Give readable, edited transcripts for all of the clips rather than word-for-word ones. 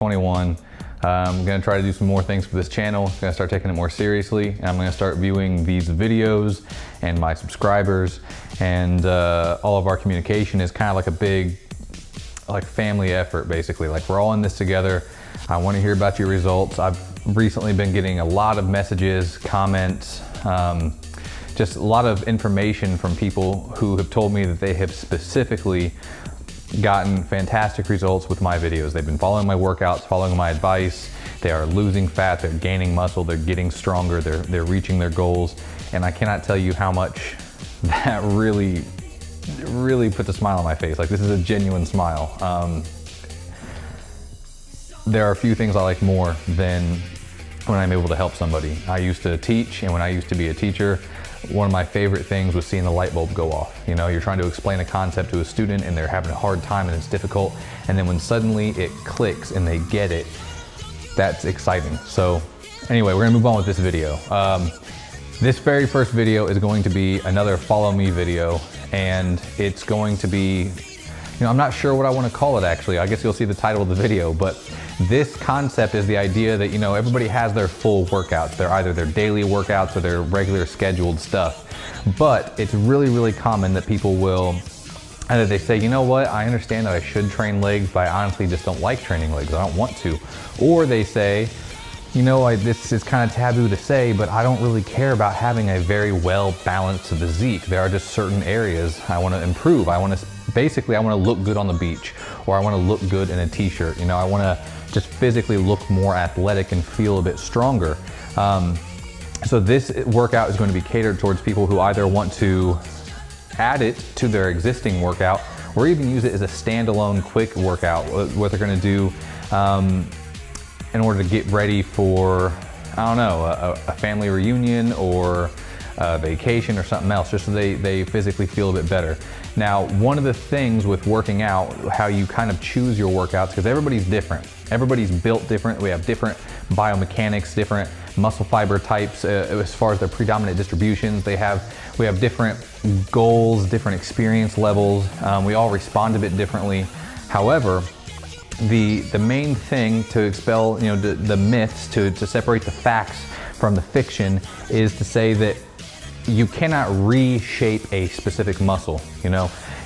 21. I'm gonna try to do some more things for this channel. I'm gonna start taking it more seriously. And I'm gonna start viewing these videos and my subscribers, and all of our communication is kind of like a big family effort, basically. Like, we're all in this together. I want to hear about your results. I've recently been getting a lot of messages, comments, just a lot of information from people who have told me that they have specifically gotten fantastic results with my videos. They've been following my workouts, following my advice. They are losing fat, they're gaining muscle, they're getting stronger, they're reaching their goals. And I cannot tell you how much that really puts a smile on my face. Like, this is a genuine smile. There are a few things I like more than when I'm able to help somebody. I used to teach, and when I used to be a teacher, one of my favorite things was seeing the light bulb go off. You know, you're trying to explain a concept to a student and they're having a hard time and it's difficult. And then when suddenly it clicks and they get it, that's exciting. So anyway, we're gonna move on with this video. This very first video is going to be another follow me video, and it's going to be, I'm not sure what I want to call it actually. I guess you'll see the title of the video, but this concept is the idea that, everybody has their full workouts. They're either their daily workouts or their regular scheduled stuff. But it's really common that people will, either they say, you know what, I understand that I should train legs, but I honestly just don't like training legs. I don't want to. Or they say, this is kind of taboo to say, but I don't really care about having a very well-balanced physique. There are just certain areas I want to improve. I want to look good on the beach, or I want to look good in a t-shirt. I want to just physically look more athletic and feel a bit stronger. So this workout is going to be catered towards people who either want to add it to their existing workout, or even use it as a standalone quick workout, what they're going to do in order to get ready for, I don't know, a family reunion or a vacation or something else, just so they physically feel a bit better. Now, one of the things with working out, how you kind of choose your workouts, because everybody's different. Everybody's built different. We have different biomechanics, different muscle fiber types as far as their predominant distributions. We have different goals, different experience levels. We all respond a bit differently. However, the main thing to expel, the myths, to separate the facts from the fiction, is to say that you cannot reshape a specific muscle.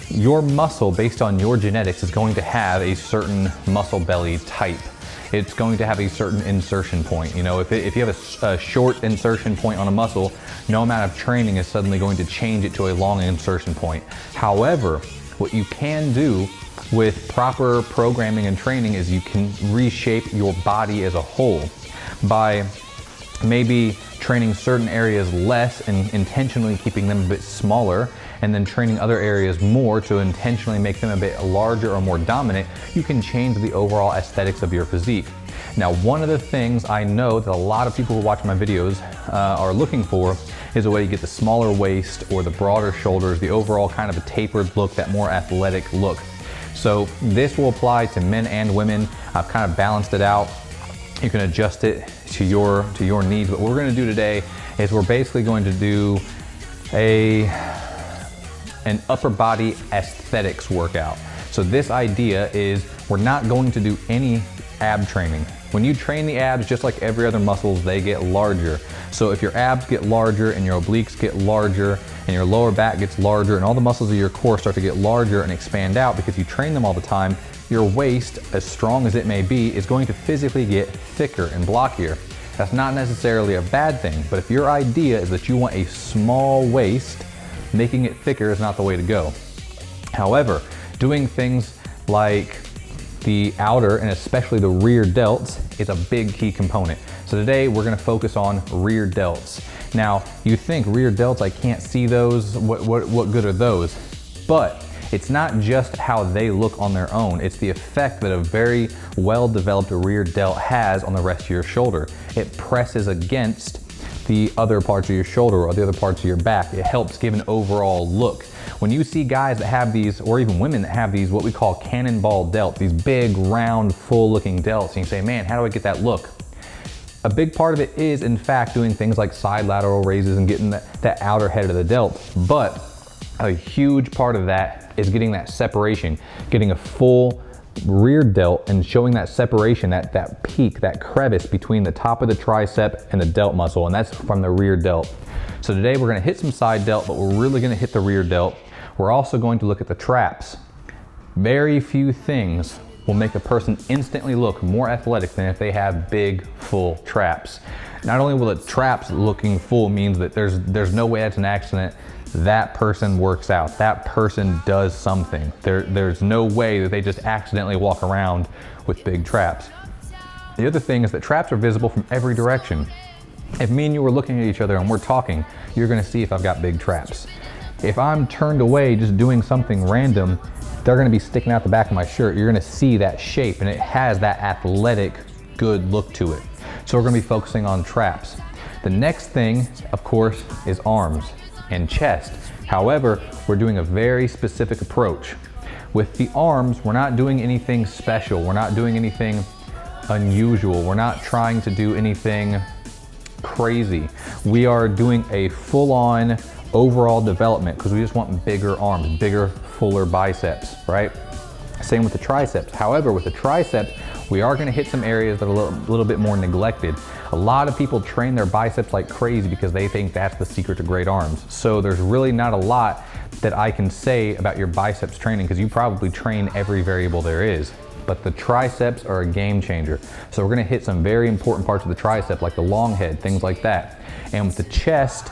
Your muscle, based on your genetics, is going to have a certain muscle belly type. It's going to have a certain insertion point. If you have a short insertion point on a muscle, no amount of training is suddenly going to change it to a long insertion point. However, what you can do with proper programming and training is you can reshape your body as a whole by maybe training certain areas less and intentionally keeping them a bit smaller, and then training other areas more to intentionally make them a bit larger or more dominant. You can change the overall aesthetics of your physique. Now, one of the things I know that a lot of people who watch my videos are looking for is a way to get the smaller waist or the broader shoulders, the overall kind of a tapered look, that more athletic look. So this will apply to men and women. I've kind of balanced it out. You can adjust it to your needs. But what we're going to do today is we're basically going to do an upper body aesthetics workout. So this idea is we're not going to do any ab training. When you train the abs, just like every other muscles, they get larger. So if your abs get larger and your obliques get larger and your lower back gets larger and all the muscles of your core start to get larger and expand out because you train them all the time, your waist, as strong as it may be, is going to physically get thicker and blockier. That's not necessarily a bad thing, but if your idea is that you want a small waist, making it thicker is not the way to go. However, doing things like the outer and especially the rear delts is a big key component. So today we're going to focus on rear delts. Now, you think rear delts, I can't see those, what good are those? But it's not just how they look on their own, it's the effect that a very well-developed rear delt has on the rest of your shoulder. It presses against the other parts of your shoulder or the other parts of your back. It helps give an overall look. When you see guys that have these, or even women that have these, what we call cannonball delts, these big, round, full-looking delts, and you say, man, how do I get that look? A big part of it is, in fact, doing things like side lateral raises and getting that outer head of the delt. But a huge part of that is getting that separation, getting a full rear delt and showing that separation, that peak, that crevice between the top of the tricep and the delt muscle, and that's from the rear delt. So today we're gonna hit some side delt, but we're really gonna hit the rear delt. We're also going to look at the traps. Very few things will make a person instantly look more athletic than if they have big, full traps. Not only will the traps looking full means that there's no way that's an accident. That person works out, that person does something. There's no way that they just accidentally walk around with big traps. The other thing is that traps are visible from every direction. If me and you are looking at each other and we're talking, you're gonna see if I've got big traps. If I'm turned away just doing something random, they're gonna be sticking out the back of my shirt. You're gonna see that shape, and it has that athletic, good look to it. So we're gonna be focusing on traps. The next thing, of course, is arms and chest. However, we're doing a very specific approach. With the arms, we're not doing anything special. We're not doing anything unusual. We're not trying to do anything crazy. We are doing a full-on overall development because we just want bigger arms, bigger, fuller biceps, right? Same with the triceps. However, with the triceps, we are gonna hit some areas that are a little bit more neglected. A lot of people train their biceps like crazy because they think that's the secret to great arms. So there's really not a lot that I can say about your biceps training because you probably train every variable there is. But the triceps are a game changer. So we're gonna hit some very important parts of the tricep, like the long head, things like that. And with the chest,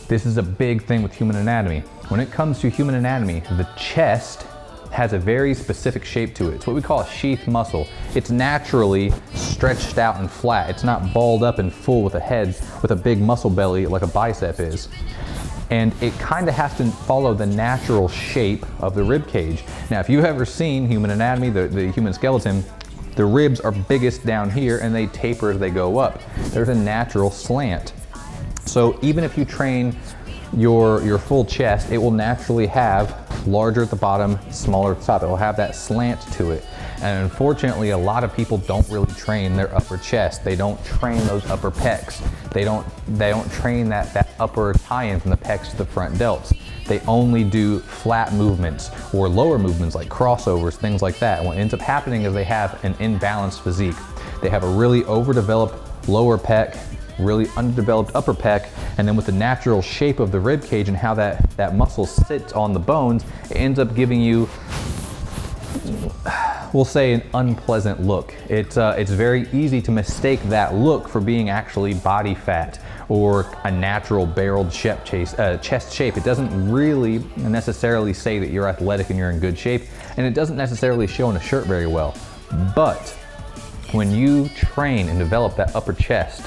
this is a big thing with human anatomy. When it comes to human anatomy, the chest has a very specific shape to it. It's what we call a sheath muscle. It's naturally stretched out and flat. It's not balled up and full with a head with a big muscle belly like a bicep is. And it kind of has to follow the natural shape of the rib cage. Now, if you've ever seen human anatomy, the human skeleton, the ribs are biggest down here and they taper as they go up. There's a natural slant. So even if you train your full chest, it will naturally have larger at the bottom, smaller at the top. It will have that slant to it. And unfortunately, a lot of people don't really train their upper chest. They don't train those upper pecs. They don't train that upper tie-in from the pecs to the front delts. They only do flat movements or lower movements like crossovers, things like that. And what ends up happening is they have an imbalanced physique. They have a really overdeveloped lower pec, really underdeveloped upper pec, and then with the natural shape of the rib cage and how that muscle sits on the bones, it ends up giving you, we'll say, an unpleasant look. It's very easy to mistake that look for being actually body fat or a natural barreled chest shape. It doesn't really necessarily say that you're athletic and you're in good shape, and it doesn't necessarily show in a shirt very well. But when you train and develop that upper chest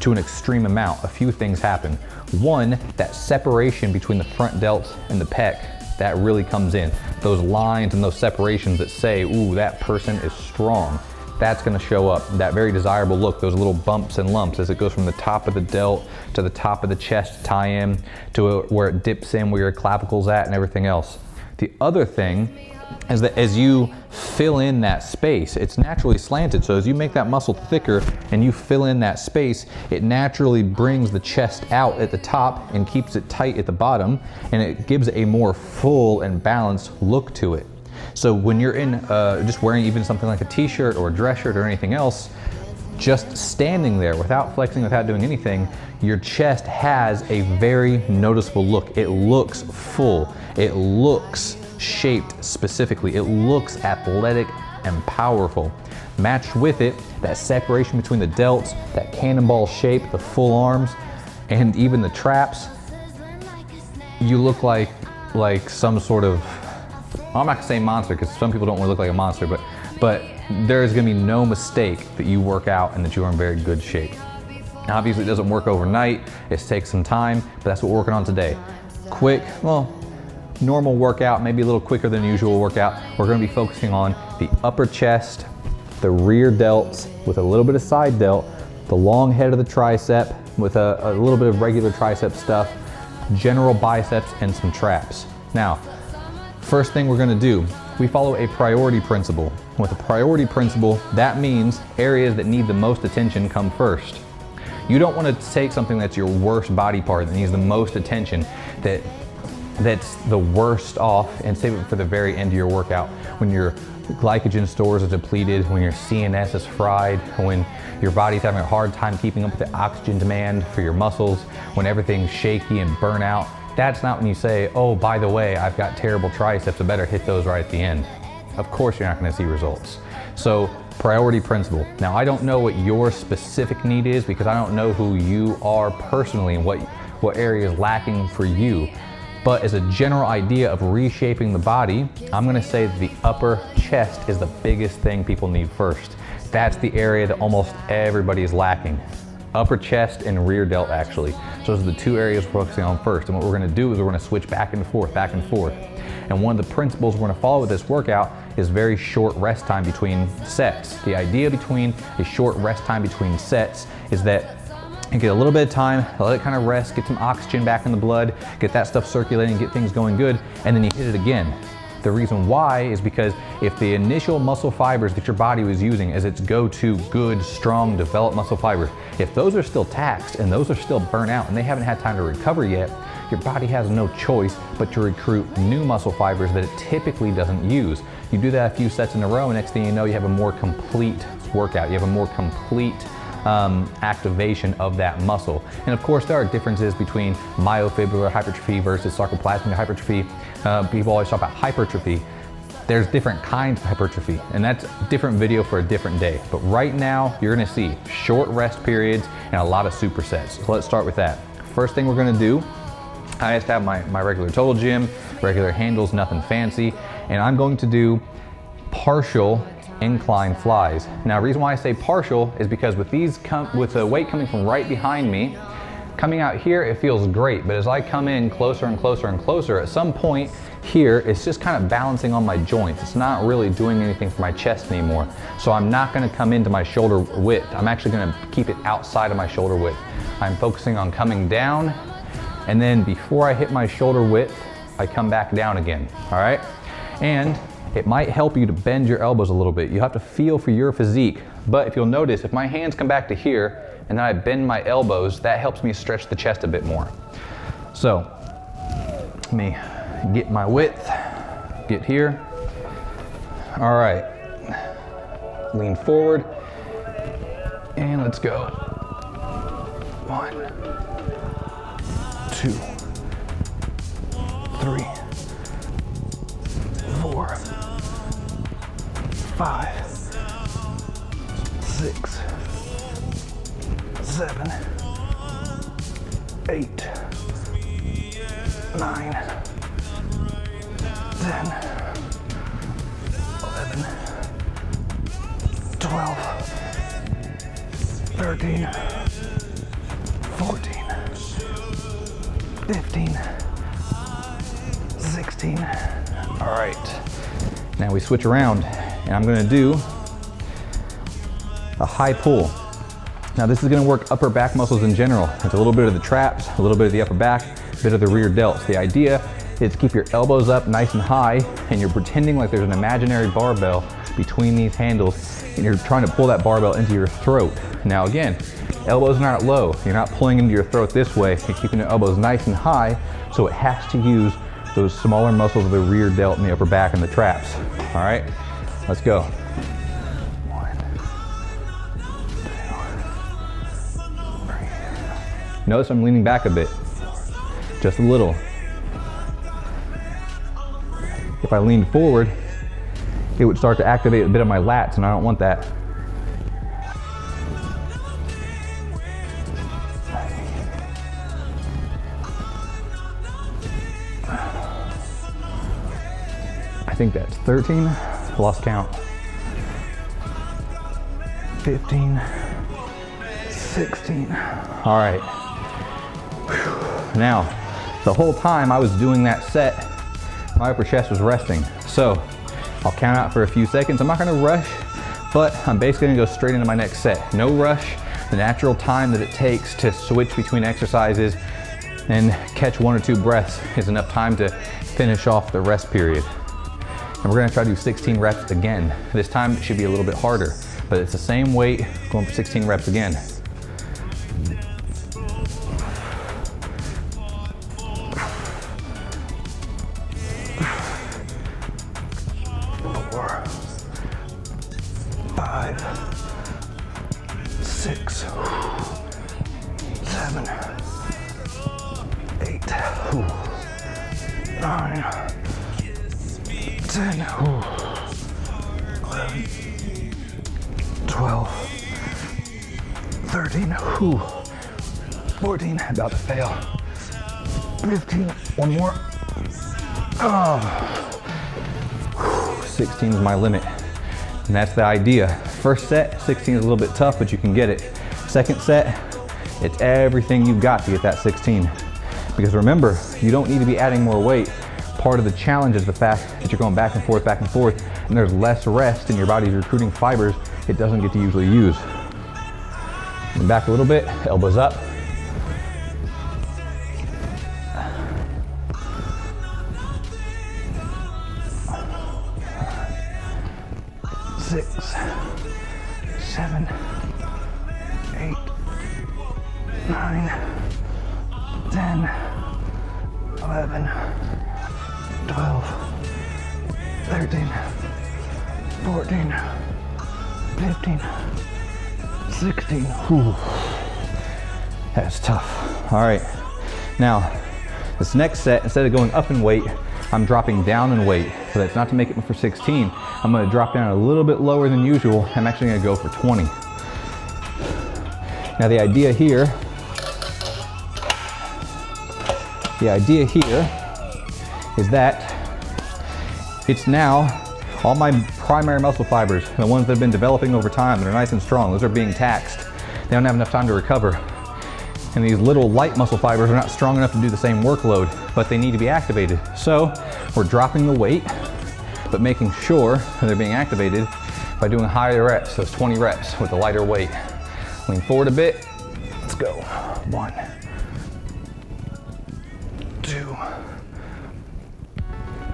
to an extreme amount, a few things happen. One, that separation between the front delts and the pec, that really comes in. Those lines and those separations that say, ooh, that person is strong, that's gonna show up. That very desirable look, those little bumps and lumps as it goes from the top of the delt to the top of the chest tie-in to where it dips in, where your clavicle's at and everything else. The other thing is that as you fill in that space, it's naturally slanted. So as you make that muscle thicker and you fill in that space, it naturally brings the chest out at the top and keeps it tight at the bottom, and it gives a more full and balanced look to it. So when you're in just wearing even something like a t-shirt or a dress shirt or anything else, just standing there without flexing, without doing anything, your chest has a very noticeable look. It looks full. It looks shaped specifically. It looks athletic and powerful. Matched with it, that separation between the delts, that cannonball shape, the full arms, and even the traps, you look like some sort of, I'm not gonna say monster because some people don't want to look like a monster, but there is gonna be no mistake that you work out and that you are in very good shape. Now, obviously it doesn't work overnight. It takes some time, but that's what we're working on today. Quick, well, normal workout, maybe a little quicker than usual workout. We're gonna be focusing on the upper chest, the rear delts with a little bit of side delt, the long head of the tricep with a little bit of regular tricep stuff, general biceps, and some traps. Now, first thing we're gonna do, we follow a priority principle. With a priority principle, that means areas that need the most attention come first. You don't want to take something that's your worst body part that needs the most attention, that's the worst off, and save it for the very end of your workout when you're glycogen stores are depleted, when your CNS is fried, when your body's having a hard time keeping up with the oxygen demand for your muscles, when everything's shaky and burnt out, that's not when you say, oh, by the way, I've got terrible triceps, I better hit those right at the end. Of course you're not gonna see results. So priority principle. Now I don't know what your specific need is because I don't know who you are personally and what area is lacking for you. But as a general idea of reshaping the body, I'm gonna say that the upper chest is the biggest thing people need first. That's the area that almost everybody is lacking. Upper chest and rear delt actually. So those are the two areas we're focusing on first. And what we're gonna do is we're gonna switch back and forth, back and forth. And one of the principles we're gonna follow with this workout is very short rest time between sets. The idea between a short rest time between sets is that you get a little bit of time, let it kind of rest, get some oxygen back in the blood, get that stuff circulating, get things going good, and then you hit it again. The reason why is because if the initial muscle fibers that your body was using as its go-to good, strong, developed muscle fibers, if those are still taxed and those are still burnt out and they haven't had time to recover yet, your body has no choice but to recruit new muscle fibers that it typically doesn't use. You do that a few sets in a row, and next thing you know, you have a more complete workout. You have a more complete activation of that muscle. And of course, there are differences between myofibrillar hypertrophy versus sarcoplasmic hypertrophy. People always talk about hypertrophy. There's different kinds of hypertrophy, and that's a different video for a different day. But right now, you're gonna see short rest periods and a lot of supersets. So let's start with that. First thing we're gonna do, I just have my regular total gym, regular handles, nothing fancy, and I'm going to do partial incline flies. Now, the reason why I say partial is because with the weight coming from right behind me, coming out here, it feels great, but as I come in closer and closer and closer, at some point here, it's just kind of balancing on my joints. It's not really doing anything for my chest anymore. So I'm not gonna come into my shoulder width. I'm actually gonna keep it outside of my shoulder width. I'm focusing on coming down, and then before I hit my shoulder width, I come back down again, all right? And it might help you to bend your elbows a little bit. You have to feel for your physique. But if you'll notice, if my hands come back to here and then I bend my elbows, that helps me stretch the chest a bit more. So, let me get my width, get here. All right, lean forward, and let's go. 1, 2, 3, 4, 5, 6, 7, 8, 9, 10, 11, 12, 13, 14, 15, 16. All right, now we switch around and I'm gonna do a high pull. Now this is gonna work upper back muscles in general. It's a little bit of the traps, a little bit of the upper back, a bit of the rear delts. The idea is to keep your elbows up nice and high, and you're pretending like there's an imaginary barbell between these handles, and you're trying to pull that barbell into your throat. Now again, elbows are not low. You're not pulling into your throat this way. You're keeping your elbows nice and high, so it has to use those smaller muscles of the rear delt and the upper back and the traps. All right, let's go. 1, 2, 3. Notice I'm leaning back a bit, just a little. If I leaned forward, it would start to activate a bit of my lats, and I don't want that. I think that's 13, lost count. 15, 16. All right. Whew. Now, the whole time I was doing that set, my upper chest was resting. So I'll count out for a few seconds. I'm not gonna rush, but I'm basically gonna go straight into my next set. No rush. The natural time that it takes to switch between exercises and catch 1 or 2 breaths is enough time to finish off the rest period. And we're gonna try to do 16 reps again. This time it should be a little bit harder, but it's the same weight, going for 16 reps again. 4, 5, 6, 7, 8, 9, 10, 11, 12, 13, 14, about to fail, 15, one more, 16 is my limit, and that's the idea. First set, 16 is a little bit tough, but you can get it. Second set, it's everything you've got to get that 16. Because remember, you don't need to be adding more weight. Part of the challenge is the fact that you're going back and forth, and there's less rest and your body's recruiting fibers it doesn't get to usually use. And back a little bit, elbows up. Six, 7, 8, 9, 10, 11, 12, 13, 14, 15, 16. Whew. That's tough. All right. Now, this next set, instead of going up in weight, I'm dropping down in weight. So that's not to make it for 16. I'm gonna drop down a little bit lower than usual. I'm actually gonna go for 20. Now the idea here is that it's now all my primary muscle fibers, the ones that have been developing over time that are nice and strong, those are being taxed. They don't have enough time to recover. And these little light muscle fibers are not strong enough to do the same workload, but they need to be activated. So we're dropping the weight, but making sure that they're being activated by doing higher reps, those 20 reps with a lighter weight. Lean forward a bit. Let's go. 1, 2,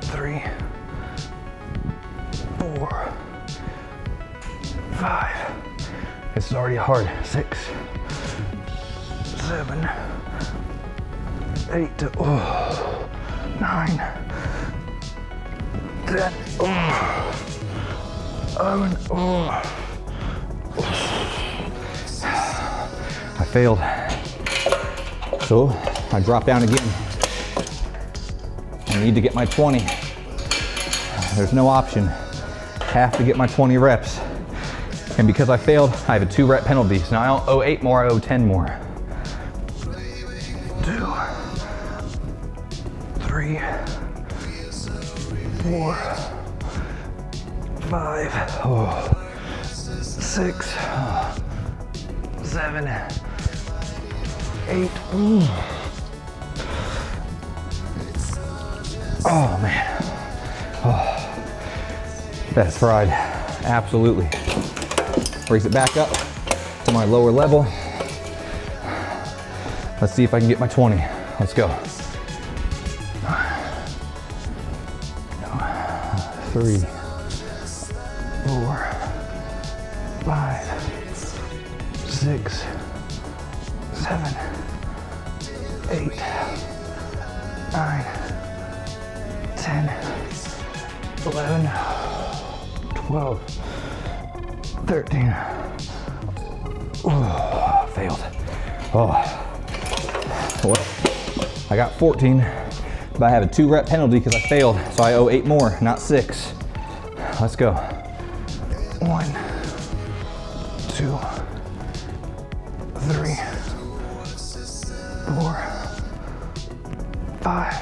3, 4, 5. This is already hard. 6, 7, 8, 9, 10, 11. I failed. So I drop down again. I need to get my 20. There's no option. Have to get my 20 reps. And because I failed, I have a 2 rep penalty. So now I don't owe 8 more, I owe 10 more. 2, 3, 4, 5, 6, 7, 8. Oh man. That's fried. Absolutely. Raise it back up to my lower level. Let's see if I can get my 20. Let's go. 3, 4, 5, 6, 7, 8, 9, 10, 11, 12, 13. Failed. Well, I got 14, but I have a 2 rep penalty because I failed, so I owe 8 more, not 6. Let's go. 1, 2, 3, 4, 5,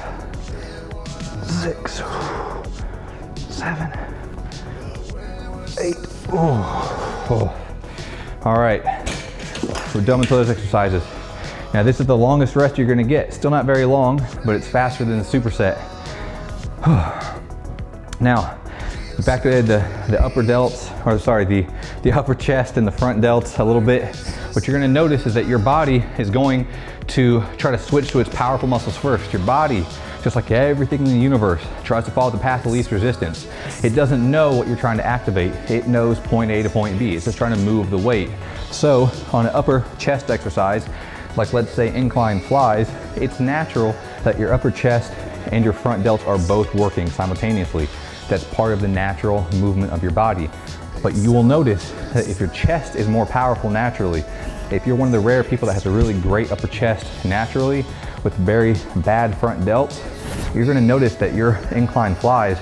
6, 7, 8. All right, we're done with those exercises. Now this is the longest rest you're gonna get. Still not very long, but it's faster than the superset. Now, back to the upper delts, or sorry, the upper chest and the front delts a little bit. What you're gonna notice is that your body is going to try to switch to its powerful muscles first. Your body, just like everything in the universe, tries to follow the path of least resistance. It doesn't know what you're trying to activate. It knows point A to point B. It's just trying to move the weight. So on an upper chest exercise, like let's say incline flies, it's natural that your upper chest and your front delts are both working simultaneously. That's part of the natural movement of your body. But you will notice that if your chest is more powerful naturally, if you're one of the rare people that has a really great upper chest naturally with very bad front delts, you're gonna notice that your incline flies,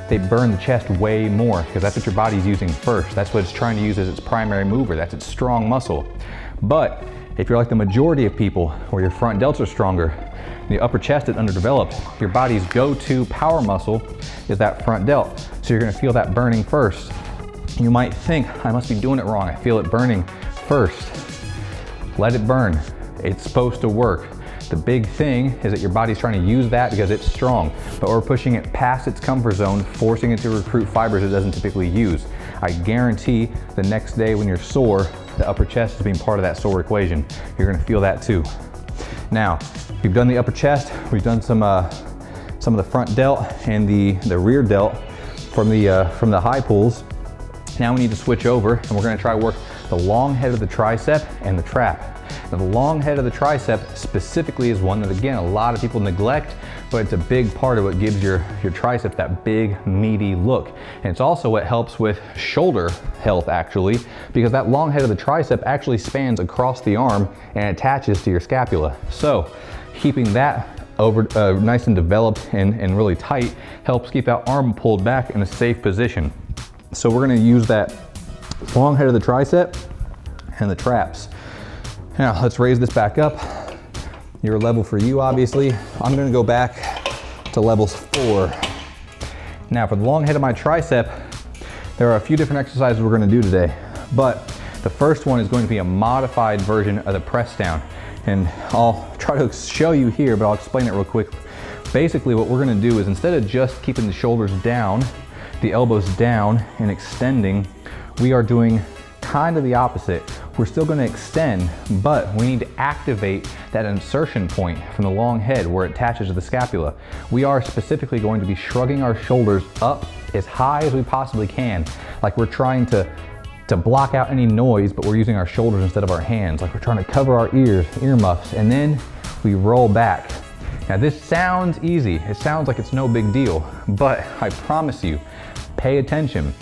they burn the chest way more because that's what your body's using first. That's what it's trying to use as its primary mover. That's its strong muscle. But if you're like the majority of people where your front delts are stronger, the upper chest is underdeveloped, your body's go-to power muscle is that front delt. So you're gonna feel that burning first. You might think, I must be doing it wrong. I feel it burning first. Let it burn. It's supposed to work. The big thing is that your body's trying to use that because it's strong, but we're pushing it past its comfort zone, forcing it to recruit fibers it doesn't typically use. I guarantee the next day when you're sore, the upper chest is being part of that sore equation. You're gonna feel that too. Now, we've done the upper chest, we've done some of the front delt and the rear delt from the high pulls. Now we need to switch over and we're gonna try to work the long head of the tricep and the trap. Now the long head of the tricep specifically is one that, again, a lot of people neglect, but it's a big part of what gives your tricep that big, meaty look. And it's also what helps with shoulder health, actually, because that long head of the tricep actually spans across the arm and attaches to your scapula. So keeping that over nice and developed and really tight helps keep that arm pulled back in a safe position. So we're gonna use that long head of the tricep and the traps. Now let's raise this back up. Your level for you, obviously. I'm gonna go back to levels 4. Now for the long head of my tricep, there are a few different exercises we're gonna do today, but the first one is going to be a modified version of the press down. And I'll try to show you here, but I'll explain it real quick. Basically what we're gonna do is, instead of just keeping the shoulders down, the elbows down and extending, we are doing kind of the opposite. We're still gonna extend, but we need to activate that insertion point from the long head where it attaches to the scapula. We are specifically going to be shrugging our shoulders up as high as we possibly can, like we're trying to block out any noise, but we're using our shoulders instead of our hands, like we're trying to cover our ears, earmuffs, and then we roll back. Now this sounds easy. It sounds like it's no big deal, but I promise you, pay attention.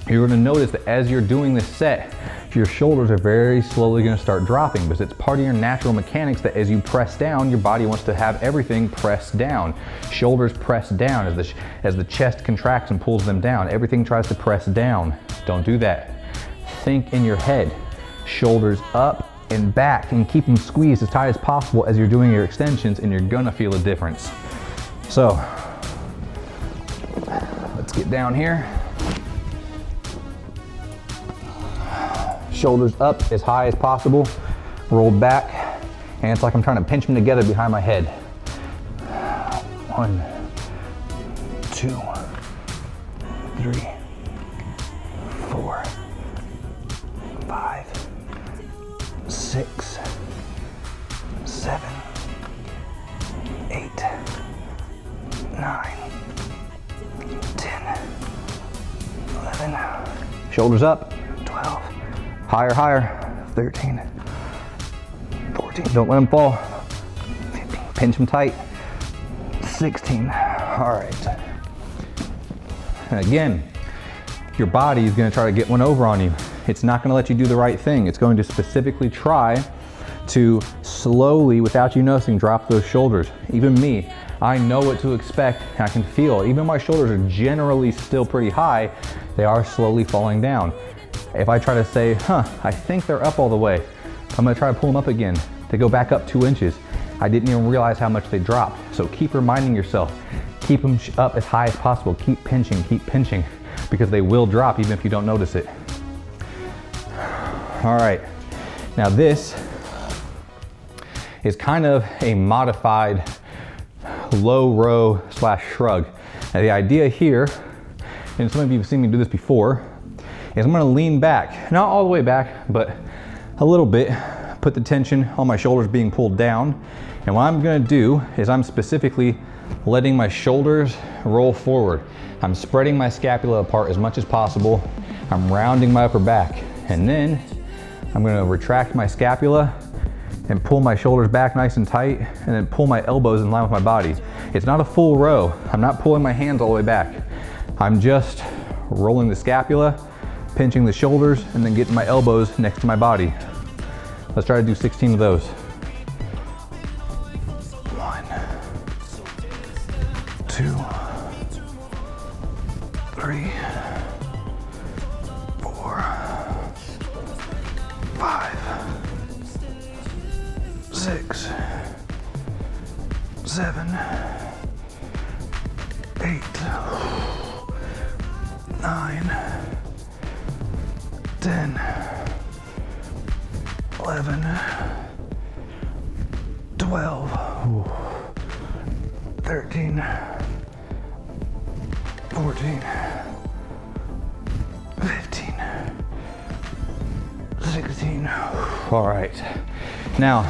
You're gonna notice that as you're doing this set, your shoulders are very slowly gonna start dropping because it's part of your natural mechanics that as you press down, your body wants to have everything pressed down. Shoulders press down as the chest contracts and pulls them down. Everything tries to press down. Don't do that. Think in your head. Shoulders up and back and keep them squeezed as tight as possible as you're doing your extensions, and you're gonna feel a difference. So, let's get down here. Shoulders up as high as possible, rolled back, and it's like I'm trying to pinch them together behind my head. 1, 2, 3, 4, 5, 6, 7, 8, 9, 10, 11, shoulders up, 12, higher, higher, 13, 14, don't let them fall, 15, pinch them tight, 16, all right. And again, your body is gonna try to get one over on you. It's not gonna let you do the right thing. It's going to specifically try to slowly, without you noticing, drop those shoulders. Even me, I know what to expect. I can feel, even my shoulders are generally still pretty high, they are slowly falling down. If I try to say, I think they're up all the way, I'm gonna try to pull them up again. They go back up 2 inches. I didn't even realize how much they dropped. So keep reminding yourself, keep them up as high as possible. Keep pinching, because they will drop even if you don't notice it. All right, now this is kind of a modified low row / shrug. Now the idea here, and some of you have seen me do this before, is I'm gonna lean back, not all the way back, but a little bit, put the tension on my shoulders being pulled down. And what I'm gonna do is I'm specifically letting my shoulders roll forward. I'm spreading my scapula apart as much as possible. I'm rounding my upper back. And then I'm gonna retract my scapula and pull my shoulders back nice and tight, and then pull my elbows in line with my body. It's not a full row. I'm not pulling my hands all the way back. I'm just rolling the scapula, pinching the shoulders and then getting my elbows next to my body. Let's try to do 16 of those. 1, 2, 3, 4, 5, 6, 7, 8, 9, 10, 11, 12, 13, 14, 15, 16. All right. Now,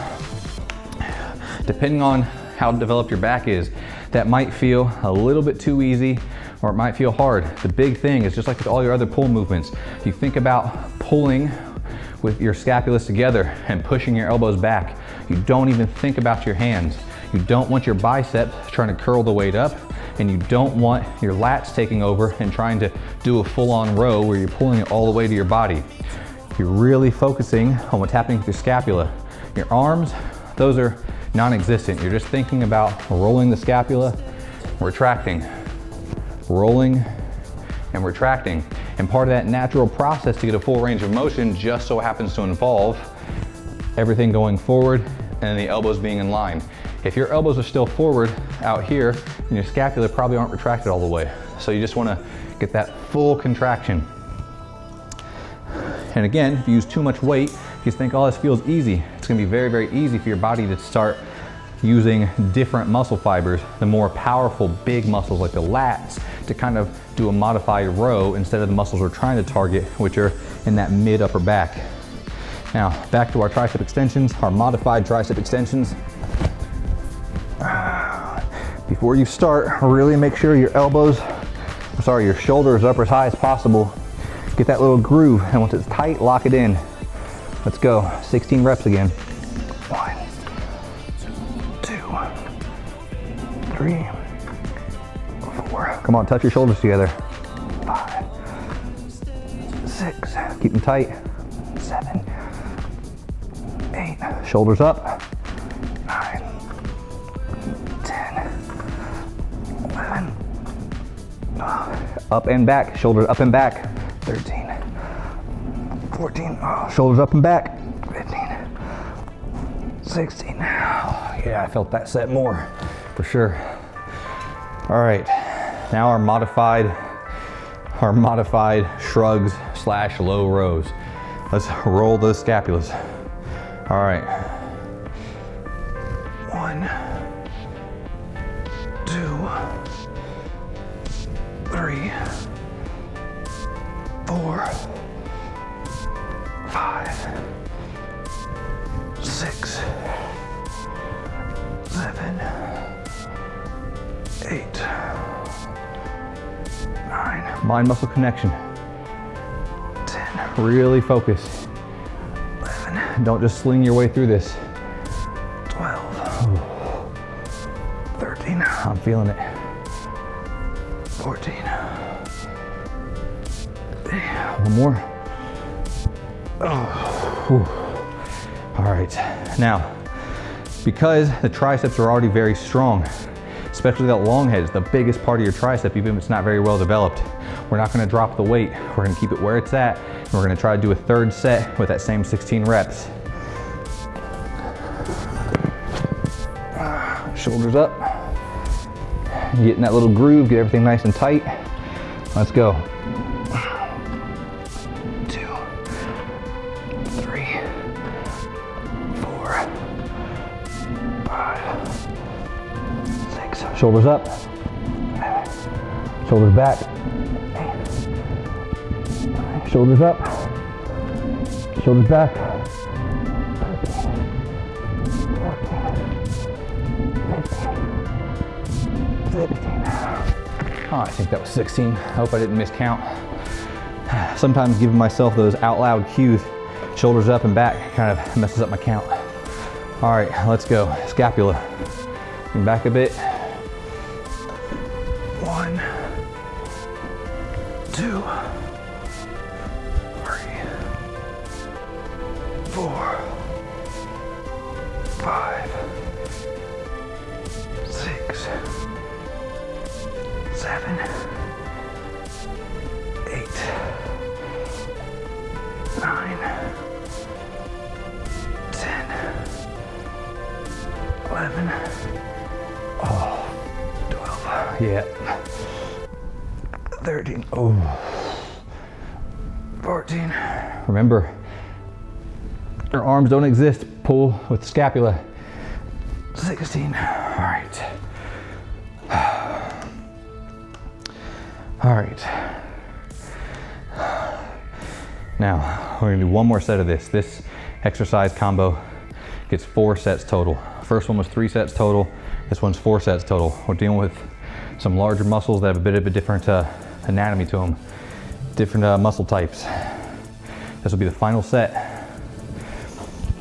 depending on how developed your back is, that might feel a little bit too easy or it might feel hard. The big thing is just like with all your other pull movements, you think about pulling with your scapulas together and pushing your elbows back. You don't even think about your hands. You don't want your biceps trying to curl the weight up, and you don't want your lats taking over and trying to do a full-on row where you're pulling it all the way to your body. You're really focusing on what's happening with your scapula. Your arms, those are non-existent. You're just thinking about rolling the scapula, retracting, rolling and retracting. And part of that natural process to get a full range of motion just so happens to involve everything going forward and the elbows being in line. If your elbows are still forward out here, then your scapula probably aren't retracted all the way. So you just want to get that full contraction. And again, if you use too much weight, you think, oh, this feels easy. It's gonna be very, very easy for your body to start using different muscle fibers, the more powerful big muscles like the lats, to kind of do a modified row instead of the muscles we're trying to target, which are in that mid upper back. Now, back to our tricep extensions, our modified tricep extensions. Before you start, really make sure your your shoulders up as high as possible. Get that little groove, and once it's tight, lock it in. Let's go, 16 reps again. 1, 2, 3, 4. Come on, touch your shoulders together. 5, 6, keep them tight. 7, 8, shoulders up. 9, 10, 11, 12. Up and back, shoulders up and back. 13, 14, shoulders up and back. 15, 16. Yeah, I felt that set more, for sure. All right, now our modified shrugs / low rows. Let's roll those scapulas. All right. 1, 2, 3, 4, 5, 6, 7, 8, 9. Mind muscle connection. 10. Really focus. 11. Don't just sling your way through this. 12. 13. I'm feeling it. 14. One more. All right. Now, because the triceps are already very strong, especially that long head is the biggest part of your tricep, even if it's not very well developed, we're not going to drop the weight. We're going to keep it where it's at, and we're going to try to do a third set with that same 16 reps. Shoulders up. Get in that little groove, get everything nice and tight. Let's go. 2, 3, 4, 5, 6. Shoulders up. Shoulders back. Shoulders up. Shoulders back. 17. Oh, I think that was 16. I hope I didn't miscount. Sometimes giving myself those out loud cues, shoulders up and back, kind of messes up my count. All right, let's go. Scapula. And back a bit. 1, 2, 4, 5, 6, 7, 8, 9, 10, 11, 12, yeah, 13, 14. Remember, your arms don't exist. Pull with the scapula. 16, all right. All right. Now, we're gonna do one more set of this. This exercise combo gets 4 sets total. First one was 3 sets total. This one's 4 sets total. We're dealing with some larger muscles that have a bit of a different anatomy to them, different muscle types. This will be the final set.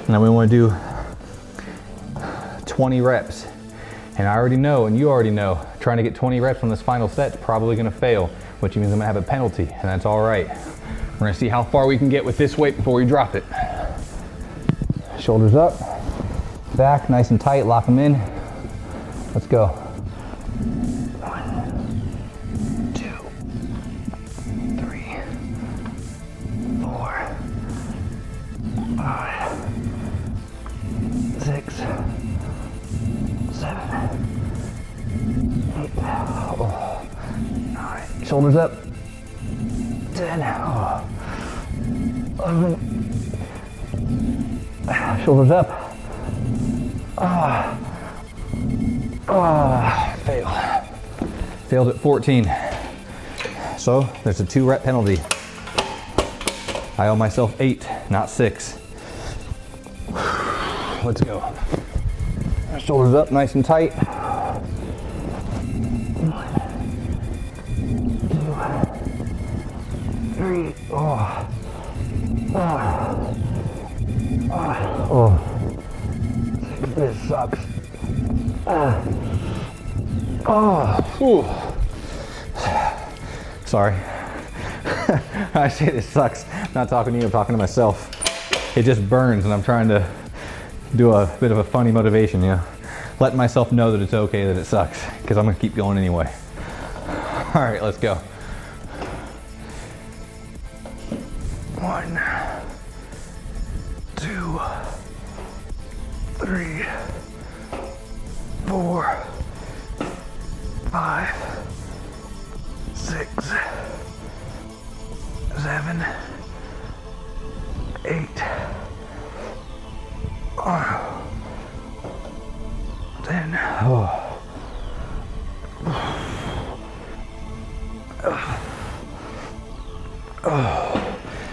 Now we want to do 20 reps. And I already know, and you already know, trying to get 20 reps on this final set is probably gonna fail, which means I'm gonna have a penalty, and that's all right. We're gonna see how far we can get with this weight before we drop it. Shoulders up, back, nice and tight, lock them in. Let's go. 1, 2, 3, 4, 5, 6, 7, 8, 9, shoulders up, 10, 11, shoulders up, failed at 14. So there's a 2 rep penalty. I owe myself 8, not 6. Let's go. Shoulders up, nice and tight. 1, 2, 3. This sucks. Sorry. I say this sucks. I'm not talking to you, I'm talking to myself. It just burns, and I'm trying to do a bit of a funny motivation, you know? Letting myself know that it's okay that it sucks, because I'm gonna keep going anyway. All right, let's go. 1, 2, 3, 4, 5, 6, 7, 8, 10.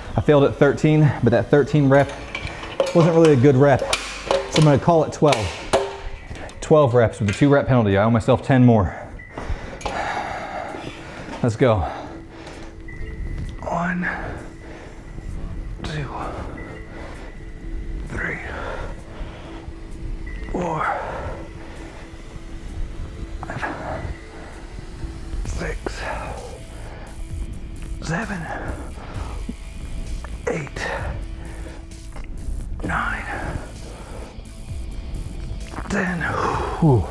I failed at 13, but that 13 rep wasn't really a good rep. So I'm gonna call it 12. 12 reps with the 2 rep penalty. I owe myself 10 more. Let's go. 1, 2, 3, 4, 5, 6, 7, 8, 9, 10. Whew.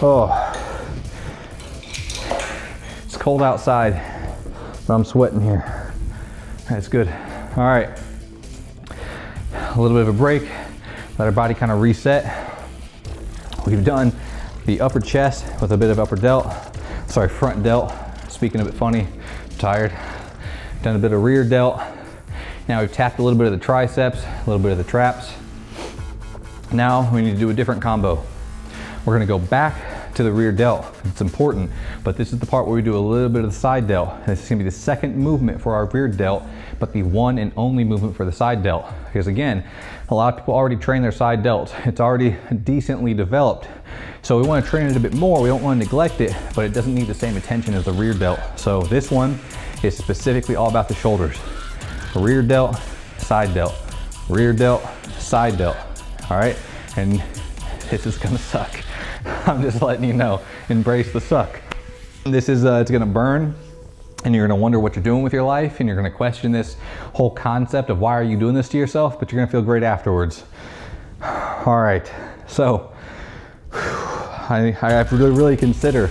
Oh, it's cold outside, but I'm sweating here. That's good. All right, a little bit of a break. Let our body kind of reset. We've done the upper chest with a bit of front delt. Speaking a bit funny, I'm tired. Done a bit of rear delt. Now we've tapped a little bit of the triceps, a little bit of the traps. Now we need to do a different combo. We're gonna go back to the rear delt. It's important, but this is the part where we do a little bit of the side delt. And this is gonna be the second movement for our rear delt, but the one and only movement for the side delt. Because again, a lot of people already train their side delt. It's already decently developed. So we wanna train it a bit more. We don't wanna neglect it, but it doesn't need the same attention as the rear delt. So this one is specifically all about the shoulders. Rear delt, side delt, rear delt, side delt. All right, and this is gonna suck. I'm just letting you know, embrace the suck. This is, it's gonna burn. and you're gonna wonder what you're doing with your life, and you're gonna question this whole concept of why are you doing this to yourself, but you're gonna feel great afterwards. All right, so I have to really consider,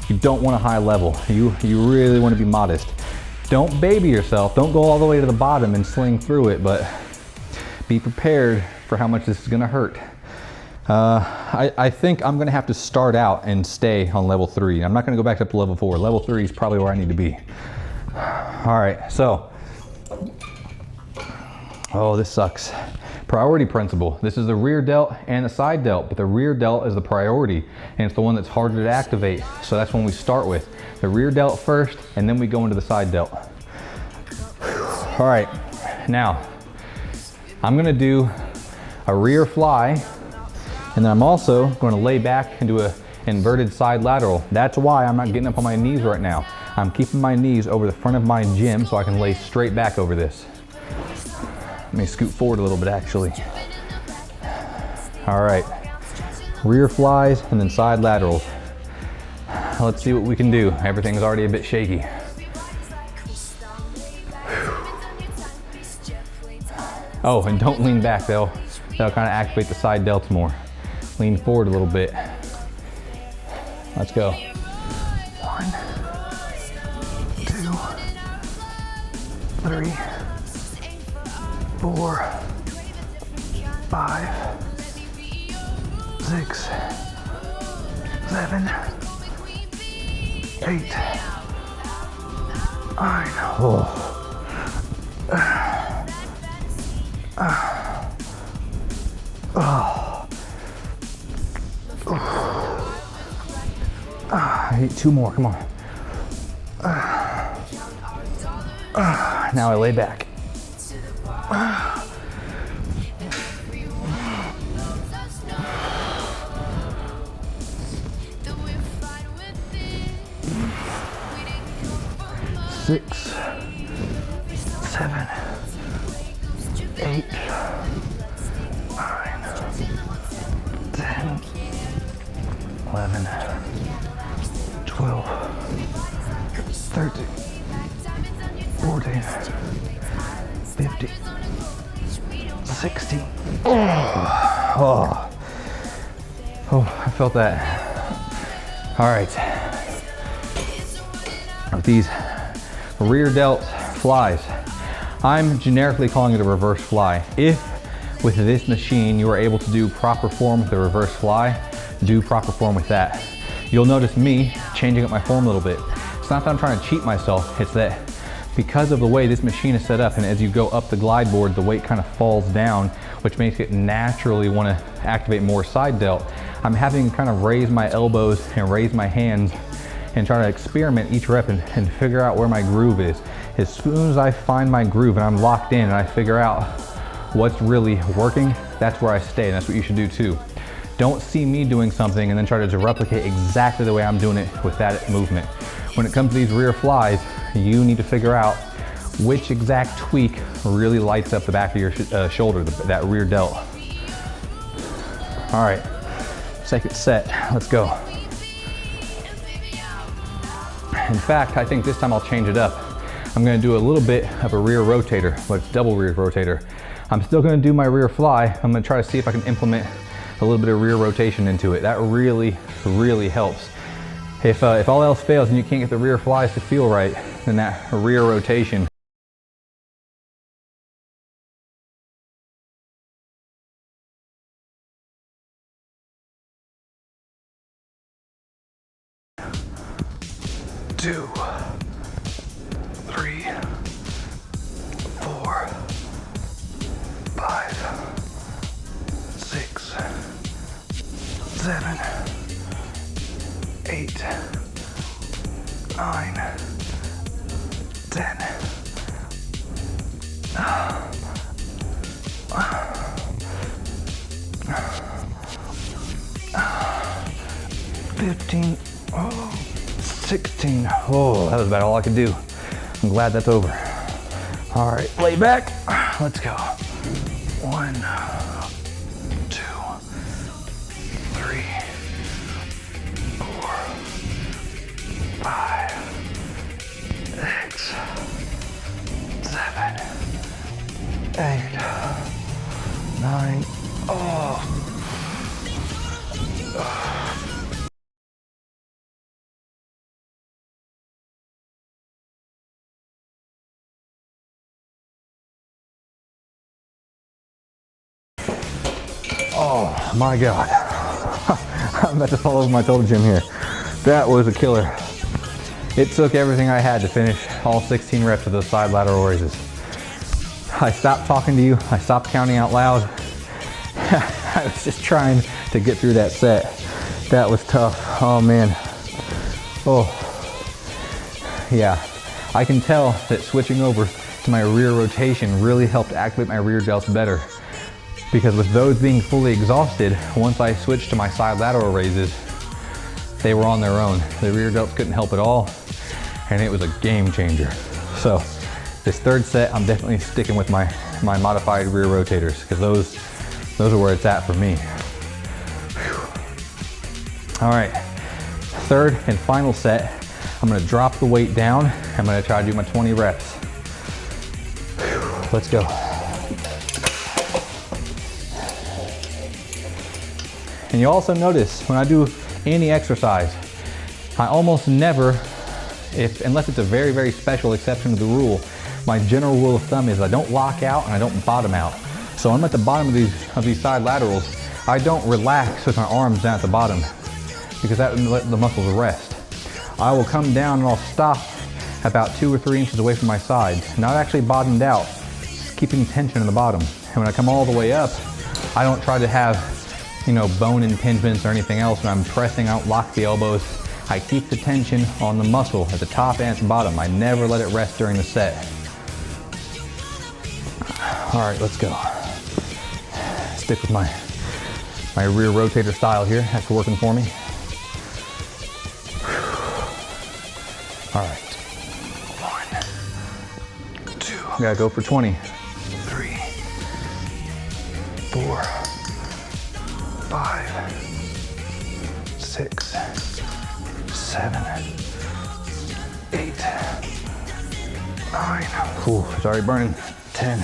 you don't want a high level. You really wanna be modest. Don't baby yourself, don't go all the way to the bottom and sling through it, but be prepared for how much this is gonna hurt. I think I'm gonna have to start out and stay on level 3. I'm not gonna go back up to level 4. Level 3 is probably where I need to be. All right, so, oh, this sucks. Priority principle. This is the rear delt and the side delt, but the rear delt is the priority, and it's the one that's harder to activate. So that's when we start with the rear delt first, and then we go into the side delt. All right, now I'm gonna do a rear fly, and then I'm also going to lay back into an inverted side lateral. That's why I'm not getting up on my knees right now. I'm keeping my knees over the front of my gym so I can lay straight back over this. Let me scoot forward a little bit actually. All right, rear flies and then side laterals. Let's see what we can do. Everything's already a bit shaky. Oh, and don't lean back, that'll kind of activate the side delts more. Lean forward a little bit. Let's go. 1, 2, 3, 4, 5, 6, 7, 8, 9. Oh. I need 2 more, come on. Now I lay back. Six, 7, 8, 9, 10, 11, 12, 13, 14, 15, 16. Oh, I felt that. All right. With these rear delt flies, I'm generically calling it a reverse fly. If with this machine you are able to do proper form with the reverse fly, do proper form with that. You'll notice me changing up my form a little bit. It's not that I'm trying to cheat myself, it's that because of the way this machine is set up, and as you go up the glide board, the weight kind of falls down, which makes it naturally want to activate more side delt. I'm having to kind of raise my elbows and raise my hands and try to experiment each rep and figure out where my groove is. As soon as I find my groove and I'm locked in and I figure out what's really working, that's where I stay, and that's what you should do too. Don't see me doing something and then try to replicate exactly the way I'm doing it with that movement. When it comes to these rear flies, you need to figure out which exact tweak really lights up the back of your shoulder, that rear delt. All right, second set, let's go. In fact, I think this time I'll change it up. I'm gonna do a little bit of a rear rotator, but it's double rear rotator. I'm still gonna do my rear fly. I'm gonna try to see if I can implement a little bit of rear rotation into it. That really, really helps. If all else fails and you can't get the rear flies to feel right, then that rear rotation . 2, 3, 4, 5, 6, 7, 8, 9, 10. 15. 16. Oh, that was about all I could do. I'm glad that's over. All right, lay back. Let's go. 1, 2, 3, 4, 5, 6, 7, 8, 9. Oh. Oh my God. I'm about to fall over my total gym here. That was a killer. It took everything I had to finish all 16 reps of those side lateral raises. I stopped talking to you. I stopped counting out loud. I was just trying to get through that set. That was tough. Oh man. Oh. Yeah. I can tell that switching over to my rear rotation really helped activate my rear delts better. Because with those being fully exhausted, once I switched to my side lateral raises, they were on their own. The rear delts couldn't help at all, and it was a game changer. So this third set, I'm definitely sticking with my modified rear rotators, because those are where it's at for me. Whew. All right, third and final set, I'm gonna drop the weight down. I'm gonna try to do my 20 reps. Whew. Let's go. And you also notice when I do any exercise, I almost never, unless it's a very, very special exception to the rule, my general rule of thumb is I don't lock out and I don't bottom out. So I'm at the bottom of these side laterals. I don't relax with my arms down at the bottom because that would let the muscles rest. I will come down and I'll stop about 2 or 3 inches away from my sides, not actually bottomed out, just keeping tension in the bottom. And when I come all the way up, I don't try to have bone impingements or anything else. When I'm pressing, I don't lock the elbows. I keep the tension on the muscle at the top and at the bottom. I never let it rest during the set. All right, let's go. Stick with my rear rotator style here. That's working for me. All right. 1, 2. Gotta go for 20. 3, 4, 5, 6, 7, 8, 9. Ooh, it's already burning. 10,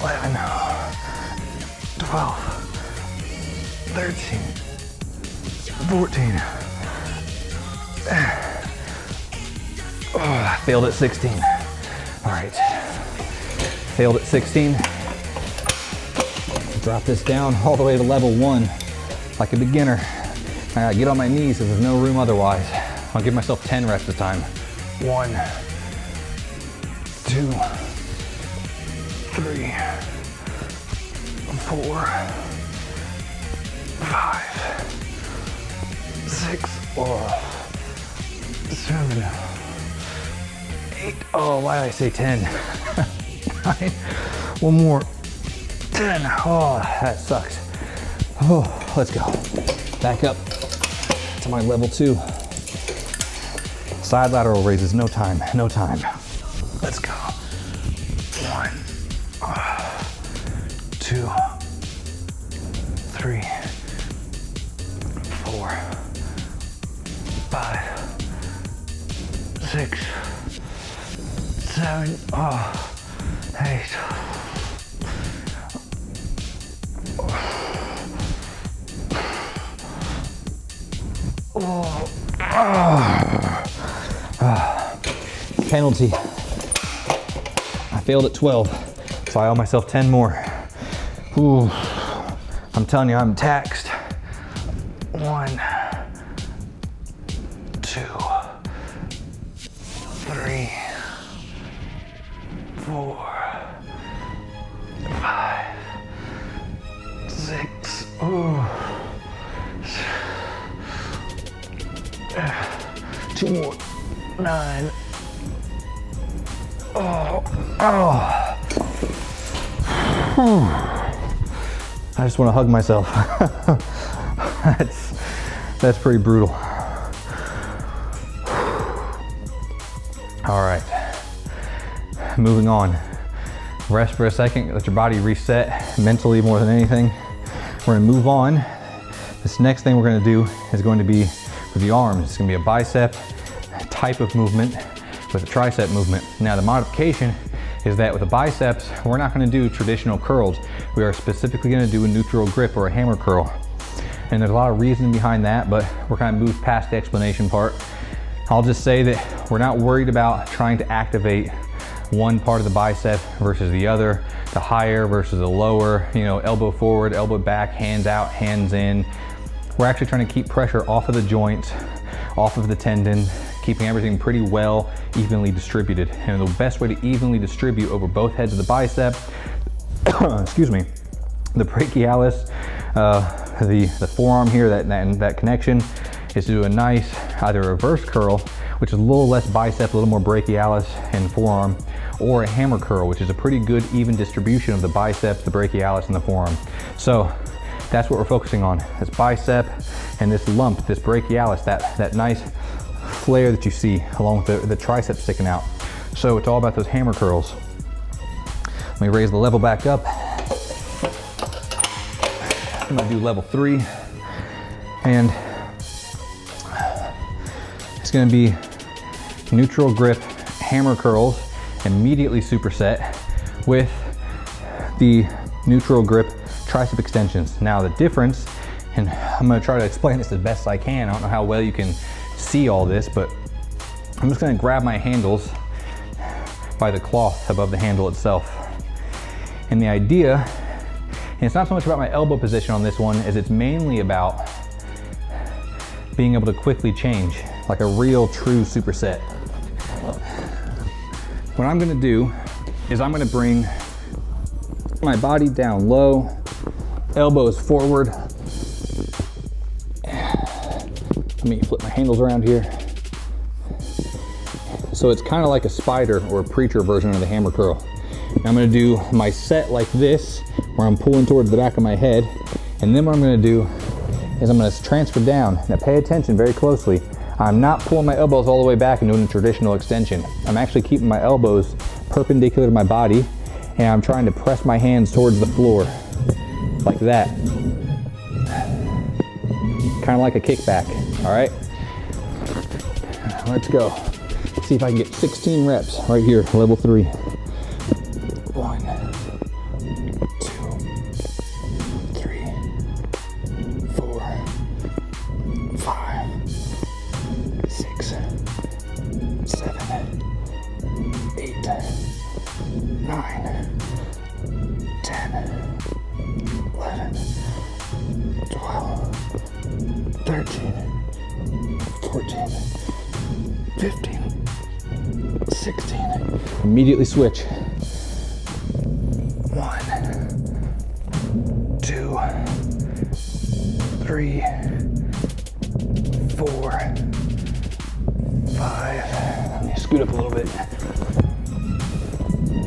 11, 12, 13, 14. Oh, I failed at 16. All right, failed at 16. Drop this down all the way to level 1, like a beginner. I gotta get on my knees because there's no room otherwise. I'll give myself 10 reps this time. 1, 2, 3, 4, 5, 6, 7, 8. Oh, why did I say 10? 9. One more. 10. Oh, that sucks. Oh, let's go. Back up to my level 2. Side lateral raises, no time, no time. Let's go. 1, 2, 3, 4, 5, 6, 7, 8. Penalty. I failed at 12, so I owe myself 10 more. Ooh, I'm telling you, I'm taxed. 1, 2, 3, 4, 5, 6. Ooh. 2 more. 9. I just want to hug myself. That's pretty brutal. All right, moving on. Rest for a second, let your body reset mentally more than anything. We're gonna move on. This next thing we're gonna do is going to be with the arms. It's gonna be a bicep type of movement. with the tricep movement. Now the modification is that with the biceps, we're not gonna do traditional curls. We are specifically gonna do a neutral grip or a hammer curl. And there's a lot of reason behind that, but we're kind of moved past the explanation part. I'll just say that we're not worried about trying to activate one part of the bicep versus the other, the higher versus the lower, you know, elbow forward, elbow back, hands out, hands in. We're actually trying to keep pressure off of the joints, off of the tendon, keeping everything pretty well evenly distributed. And the best way to evenly distribute over both heads of the bicep, excuse me, the brachialis, the forearm here, that connection, is to do a nice either reverse curl, which is a little less bicep, a little more brachialis and forearm, or a hammer curl, which is a pretty good even distribution of the biceps, the brachialis, and the forearm. So that's what we're focusing on, this bicep and this lump, this brachialis, that nice flare that you see along with the tricep sticking out. So it's all about those hammer curls. Let me raise the level back up. I'm gonna do level 3, and it's gonna be neutral grip hammer curls, immediately superset with the neutral grip tricep extensions. Now the difference, and I'm gonna try to explain this as best I can. I don't know how well you can see all this, but I'm just gonna grab my handles by the cloth above the handle itself. And the idea, and it's not so much about my elbow position on this one, as it's mainly about being able to quickly change, like a real true superset. What I'm gonna do is I'm gonna bring my body down low, elbows forward. Let me flip my handles around here. So it's kind of like a spider or a preacher version of the hammer curl. Now I'm gonna do my set like this, where I'm pulling towards the back of my head. And then what I'm gonna do is I'm gonna transfer down. Now pay attention very closely. I'm not pulling my elbows all the way back and doing a traditional extension. I'm actually keeping my elbows perpendicular to my body, and I'm trying to press my hands towards the floor, like that. Kind of like a kickback, all right? Let's go. See if I can get 16 reps right here, level 3. 1, 2, 3, 4, 5, 6, 7, 8, 9, 10, 11, 12, 13, 14, 15, 16. Immediately switch. 1, 2, 3, 4, 5. Let me scoot up a little bit.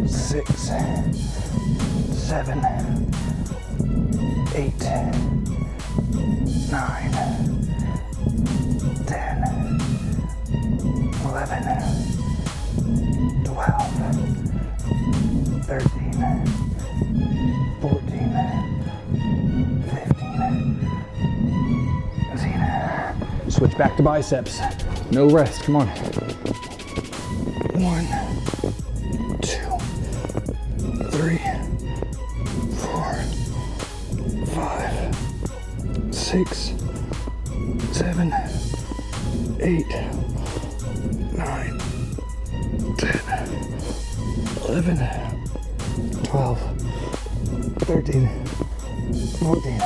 6, 7, 8, 9, 10, 11, 12, 13, 14, 15, 16. Switch back to biceps. No rest, come on. 1, 2, 3, 4, 5, 6, 7, 8, 9, 10, 11, 12, 13, 14,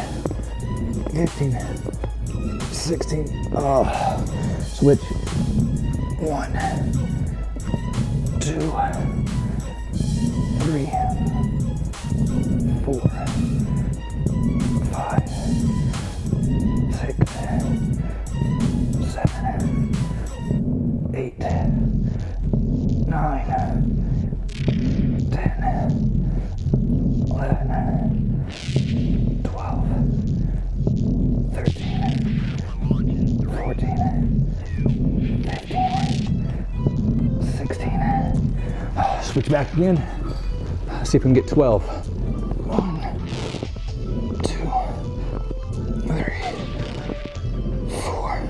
15, 16. Switch. 1, 2, 3, 4, 5, 6, 7, 8, 9, 10, 11, 12, 13, 14, 15, 16. Switch back again. See if we can get 12. 1, 2, 3, 4,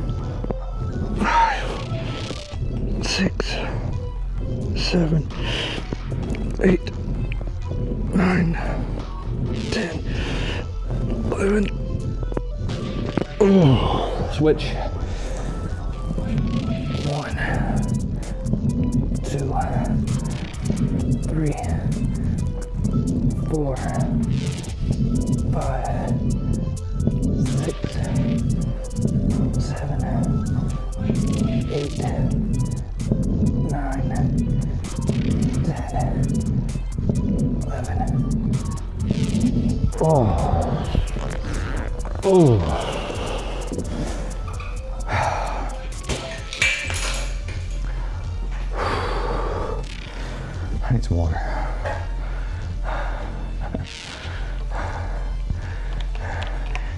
5, 6, 7, 8, 9, 10, 11. Oh, switch. 1, 2, 3, 4, 5, 6, 7, 8, 9, 10, 11. Oh. Oh. I need some water.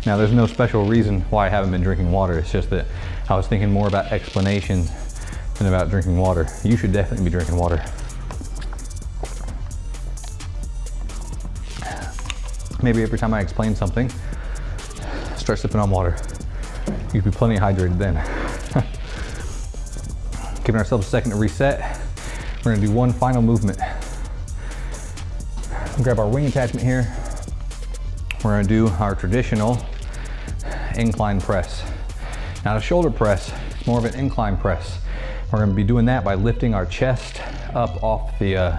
Now, there's no special reason why I haven't been drinking water. It's just that I was thinking more about explanations than about drinking water. You should definitely be drinking water. Maybe every time I explain something, start sipping on water. You could be plenty hydrated then. Giving ourselves a second to reset. We're gonna do one final movement. Grab our wing attachment here. We're gonna do our traditional incline press. Now, the shoulder press is more of an incline press. We're gonna be doing that by lifting our chest up off the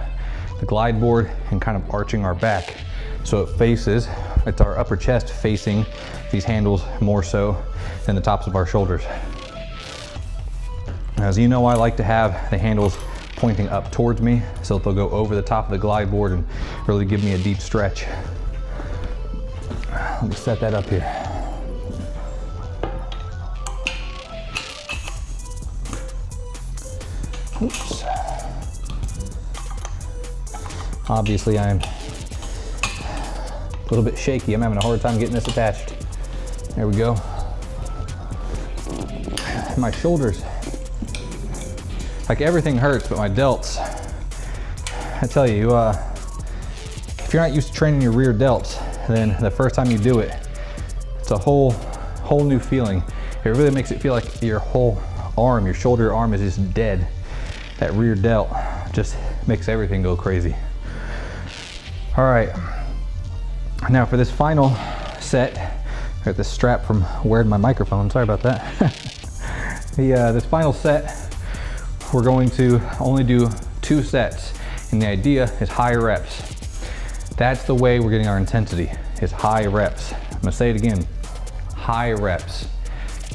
glide board and kind of arching our back. So it faces, it's our upper chest facing these handles more so than the tops of our shoulders. As you know, I like to have the handles pointing up towards me so that they'll go over the top of the glide board and really give me a deep stretch. Let me set that up here. Oops. Obviously, I'm a little bit shaky. I'm having a hard time getting this attached. There we go. My shoulders, like everything hurts, but my delts, I tell you, if you're not used to training your rear delts, then the first time you do it, it's a whole new feeling. It really makes it feel like your whole arm, your shoulder arm is just dead. That rear delt just makes everything go crazy. All right, now for this final set, I got this strap from wearing my microphone, sorry about that. This final set, we're going to only do 2 sets, and the idea is high reps. That's the way we're getting our intensity, is high reps. I'm gonna say it again, high reps.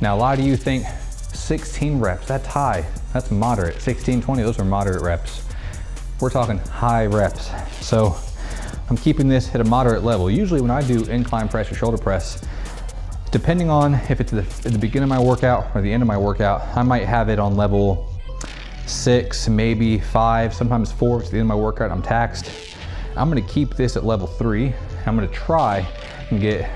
Now, a lot of you think 16 reps, that's high, that's moderate. 16, 20, those are moderate reps. We're talking high reps. So I'm keeping this at a moderate level. Usually when I do incline press or shoulder press, depending on if it's at the beginning of my workout or the end of my workout, I might have it on level 6, maybe 5, sometimes 4. It's the end of my workout, I'm taxed. I'm gonna keep this at level 3. I'm gonna try and get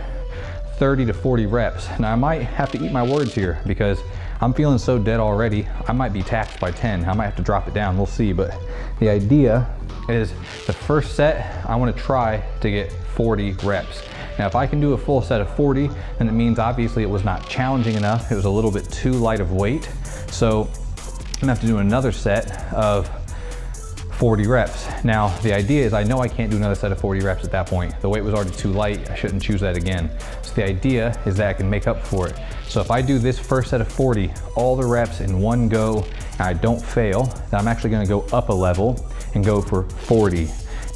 30 to 40 reps. Now, I might have to eat my words here because I'm feeling so dead already. I might be taxed by 10. I might have to drop it down, we'll see. But the idea is the first set, I wanna try to get 40 reps. Now, if I can do a full set of 40, then it means obviously it was not challenging enough. It was a little bit too light of weight. So I'm gonna have to do another set of 40 reps. Now, the idea is I know I can't do another set of 40 reps at that point. The weight was already too light. I shouldn't choose that again. So the idea is that I can make up for it. So if I do this first set of 40, all the reps in one go, and I don't fail, then I'm actually gonna go up a level and go for 40.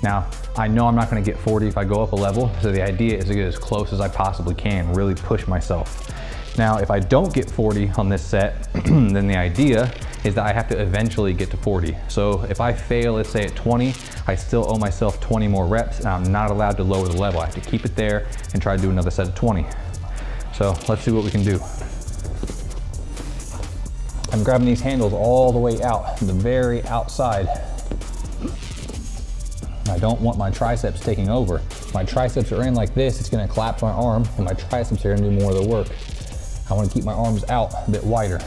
Now, I know I'm not gonna get 40 if I go up a level, so the idea is to get as close as I possibly can, really push myself. Now, if I don't get 40 on this set, then the idea is that I have to eventually get to 40. So if I fail, let's say at 20, I still owe myself 20 more reps, and I'm not allowed to lower the level. I have to keep it there and try to do another set of 20. So let's see what we can do. I'm grabbing these handles all the way out, the very outside. I don't want my triceps taking over. If my triceps are in like this, it's gonna collapse my arm, and my triceps are gonna do more of the work. I wanna keep my arms out a bit wider.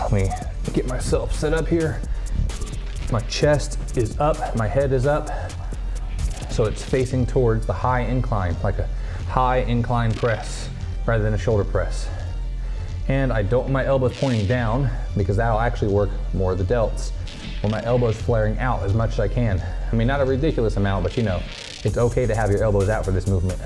Let me get myself set up here. My chest is up, my head is up, so it's facing towards the high incline, like a high incline press rather than a shoulder press. And I don't want my elbows pointing down because that'll actually work more of the delts. Or my elbows flaring out as much as I can. I mean, not a ridiculous amount, but you know, it's okay to have your elbows out for this movement.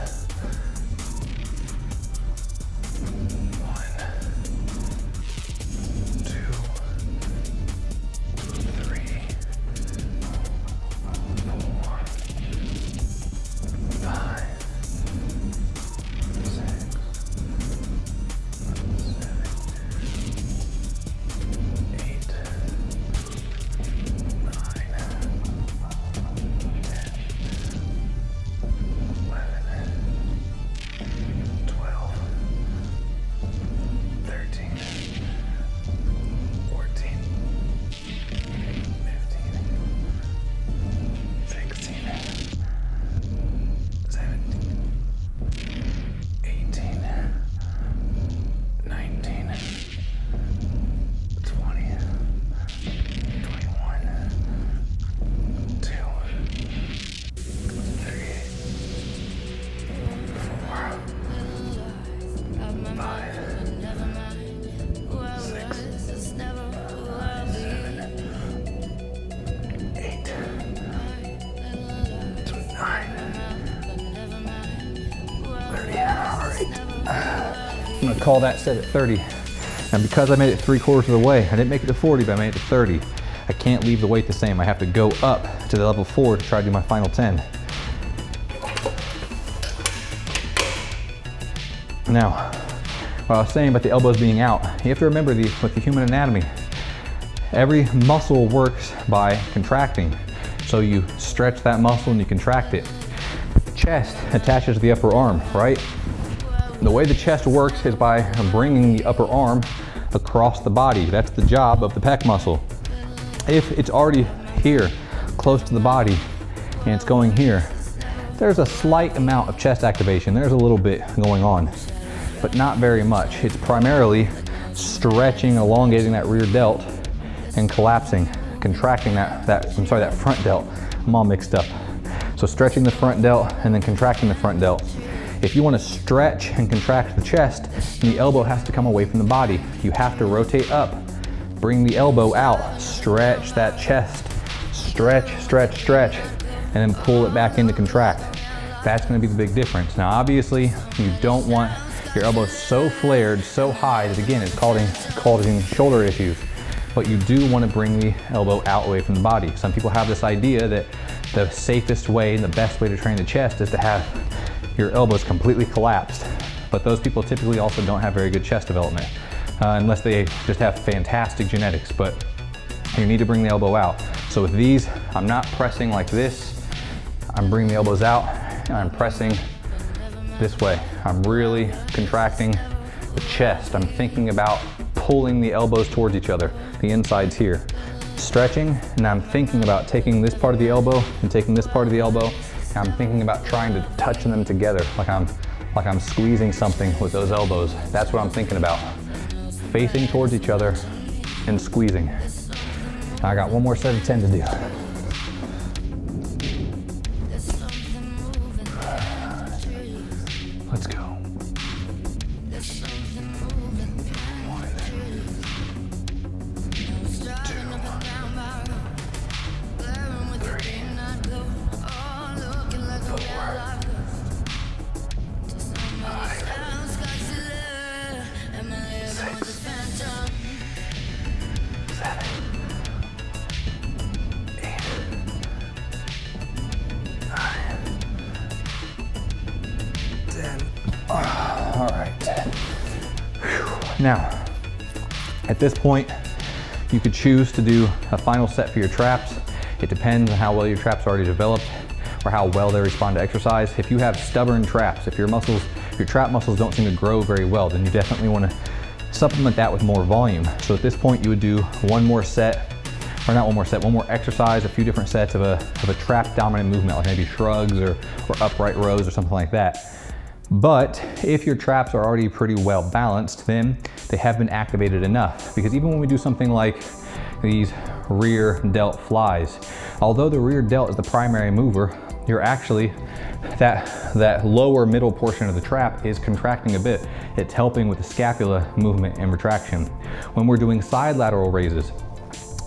30. All right. I'm gonna call that set at 30. And because I made it 3/4 of the way, I didn't make it to 40, but I made it to 30. I can't leave the weight the same. I have to go up to the level 4 to try to do my final 10. Now, what I was saying about the elbows being out, you have to remember with the human anatomy, every muscle works by contracting. So you stretch that muscle and you contract it. Chest attaches to the upper arm, right? The way the chest works is by bringing the upper arm across the body. That's the job of the pec muscle. If it's already here, close to the body, and it's going here, there's a slight amount of chest activation. There's a little bit going on, but not very much. It's primarily stretching, elongating that rear delt and collapsing, contracting that front delt. I'm all mixed up. So stretching the front delt and then contracting the front delt. If you want to stretch and contract the chest, the elbow has to come away from the body. You have to rotate up, bring the elbow out, stretch that chest, stretch, stretch, stretch, and then pull it back in to contract. That's going to be the big difference. Now obviously you don't want your elbow so flared, so high that again it's causing shoulder issues. But you do want to bring the elbow out away from the body. Some people have this idea that the safest way and the best way to train the chest is to have your elbows completely collapsed. But those people typically also don't have very good chest development, unless they just have fantastic genetics, but you need to bring the elbow out. So with these, I'm not pressing like this. I'm bringing the elbows out and I'm pressing this way. I'm really contracting the chest. I'm thinking about pulling the elbows towards each other. The inside's here. Stretching, and I'm thinking about taking this part of the elbow and taking this part of the elbow. And I'm thinking about trying to touch them together, like I'm squeezing something with those elbows. That's what I'm thinking about. Facing towards each other and squeezing. I got one more set of 10 to do. Let's go. 1, 2, 3, 4, 5, 6, 7, 8, 9, 10. All right. Whew. Now, at this point, you could choose to do a final set for your traps. It depends on how well your traps are already developed or how well they respond to exercise. If you have stubborn traps, if your trap muscles don't seem to grow very well, then you definitely want to supplement that with more volume. So at this point, you would do one more exercise, a few different sets of a trap dominant movement, like maybe shrugs or upright rows or something like that. But if your traps are already pretty well balanced, then they have been activated enough. Because even when we do something like these rear delt flies, although the rear delt is the primary mover, you're actually, that lower middle portion of the trap is contracting a bit. It's helping with the scapula movement and retraction. When we're doing side lateral raises,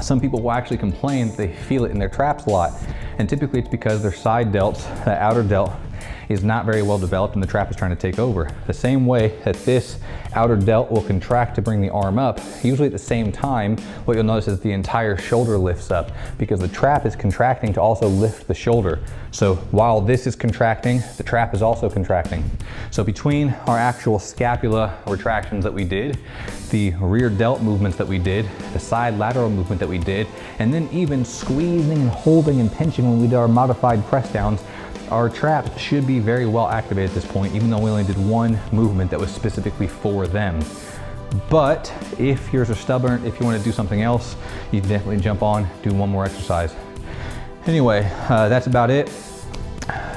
some people will actually complain that they feel it in their traps a lot. And typically it's because their side delts, that outer delt, is not very well developed and the trap is trying to take over. The same way that this outer delt will contract to bring the arm up, usually at the same time, what you'll notice is the entire shoulder lifts up because the trap is contracting to also lift the shoulder. So while this is contracting, the trap is also contracting. So between our actual scapula retractions that we did, the rear delt movements that we did, the side lateral movement that we did, and then even squeezing and holding and pinching when we did our modified press downs, our trap should be very well activated at this point, even though we only did one movement that was specifically for them. But if yours are stubborn, if you want to do something else, you can definitely jump on, do one more exercise. Anyway, that's about it.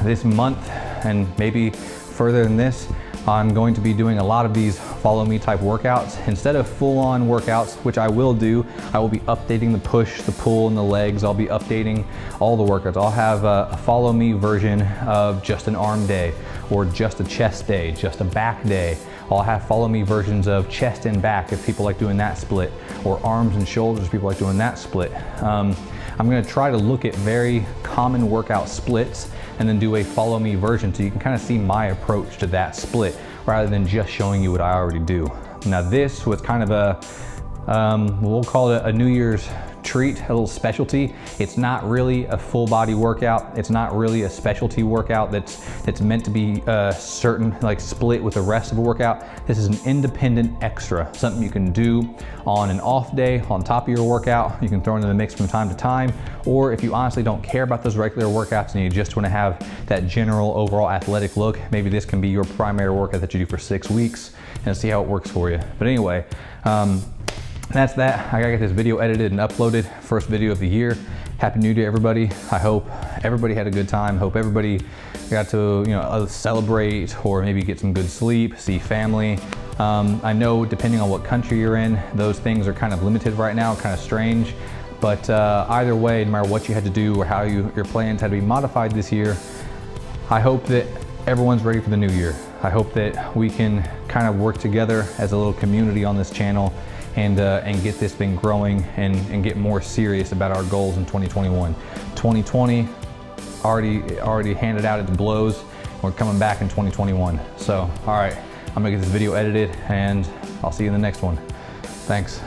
This month, and maybe further than this, I'm going to be doing a lot of these follow me type workouts. Instead of full on workouts, which I will do, I will be updating the push, the pull, and the legs. I'll be updating all the workouts. I'll have a follow me version of just an arm day, or just a chest day, just a back day. I'll have follow me versions of chest and back if people like doing that split, or arms and shoulders if people like doing that split. I'm gonna try to look at very common workout splits and then do a follow me version so you can kind of see my approach to that split rather than just showing you what I already do. Now this was kind of a, we'll call it a New Year's treat, a little specialty. It's not really a full body workout. It's not really a specialty workout that's meant to be certain, like split with the rest of a workout. This is an independent extra, something you can do on an off day on top of your workout. You can throw into the mix from time to time, or if you honestly don't care about those regular workouts and you just want to have that general overall athletic look, maybe this can be your primary workout that you do for 6 weeks and see how it works for you. But anyway, that's that. I gotta get this video edited and uploaded. First video of the year. Happy New Year, everybody. I hope everybody had a good time. Hope everybody got to, celebrate or maybe get some good sleep, see family. I know depending on what country you're in, those things are kind of limited right now, kind of strange. But either way, no matter what you had to do or how your plans had to be modified this year, I hope that everyone's ready for the new year. I hope that we can kind of work together as a little community on this channel and get this thing growing and get more serious about our goals in 2021. 2020 already handed out its blows. We're coming back in 2021. So, all right, I'm gonna get this video edited and I'll see you in the next one. Thanks.